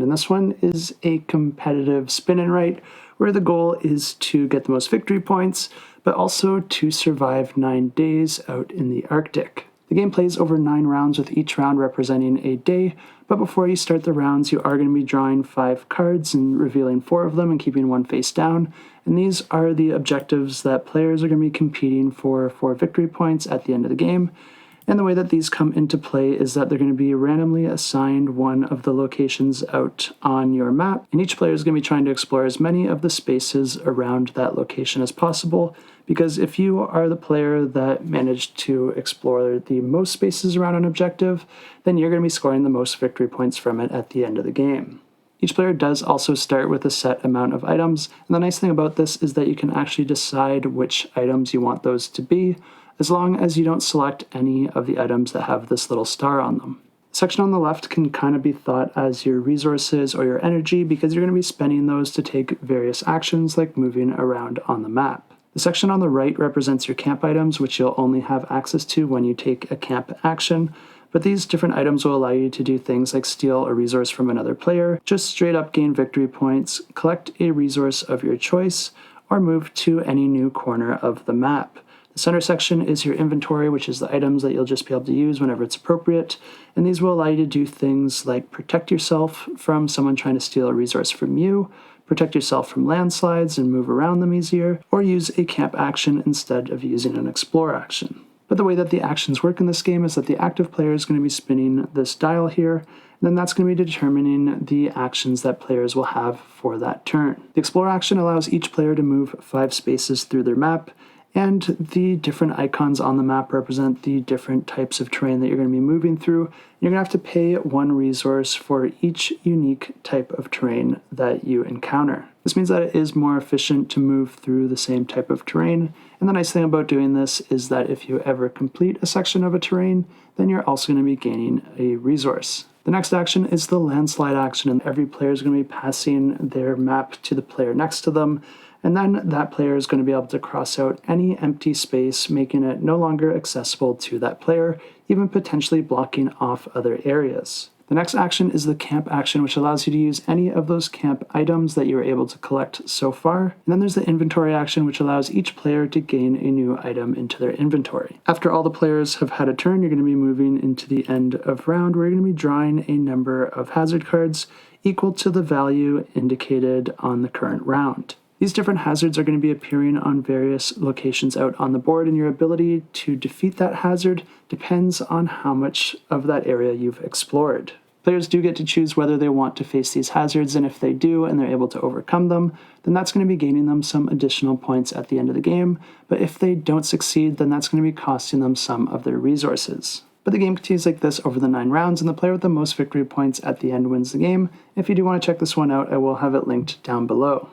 And this one is a competitive spin and write, where the goal is to get the most victory points, but also to survive 9 days out in the Arctic. The game plays over 9 rounds, with each round representing a day, but before you start the rounds, you are going to be drawing 5 cards and revealing 4 of them and keeping one face down. And these are the objectives that players are going to be competing for victory points at the end of the game. And the way that these come into play is that they're going to be randomly assigned one of the locations out on your map, and each player is going to be trying to explore as many of the spaces around that location as possible, because if you are the player that managed to explore the most spaces around an objective, then you're going to be scoring the most victory points from it at the end of the game. Each player does also start with a set amount of items, and the nice thing about this is that you can actually decide which items you want those to be, as long as you don't select any of the items that have this little star on them. The section on the left can kind of be thought as your resources or your energy, because you're going to be spending those to take various actions like moving around on the map. The section on the right represents your camp items, which you'll only have access to when you take a camp action, but these different items will allow you to do things like steal a resource from another player, just straight up gain victory points, collect a resource of your choice, or move to any new corner of the map. The center section is your inventory, which is the items that you'll just be able to use whenever it's appropriate, and these will allow you to do things like protect yourself from someone trying to steal a resource from you, protect yourself from landslides and move around them easier, or use a camp action instead of using an explore action. But the way that the actions work in this game is that the active player is going to be spinning this dial here, and then that's going to be determining the actions that players will have for that turn. The explore action allows each player to move 5 spaces through their map, and the different icons on the map represent the different types of terrain that you're going to be moving through. You're going to have to pay 1 resource for each unique type of terrain that you encounter. This means that it is more efficient to move through the same type of terrain, and the nice thing about doing this is that if you ever complete a section of a terrain, then you're also going to be gaining a resource. The next action is the landslide action, and every player is going to be passing their map to the player next to them, and then that player is going to be able to cross out any empty space, making it no longer accessible to that player, even potentially blocking off other areas. The next action is the camp action, which allows you to use any of those camp items that you were able to collect so far. And then there's the inventory action, which allows each player to gain a new item into their inventory. After all the players have had a turn, you're going to be moving into the end of round, where you're going to be drawing a number of hazard cards equal to the value indicated on the current round. These different hazards are going to be appearing on various locations out on the board, and your ability to defeat that hazard depends on how much of that area you've explored. Players do get to choose whether they want to face these hazards, and if they do and they're able to overcome them, then that's going to be gaining them some additional points at the end of the game, but if they don't succeed, then that's going to be costing them some of their resources. But the game continues like this over the 9 rounds, and the player with the most victory points at the end wins the game. If you do want to check this one out, I will have it linked down below.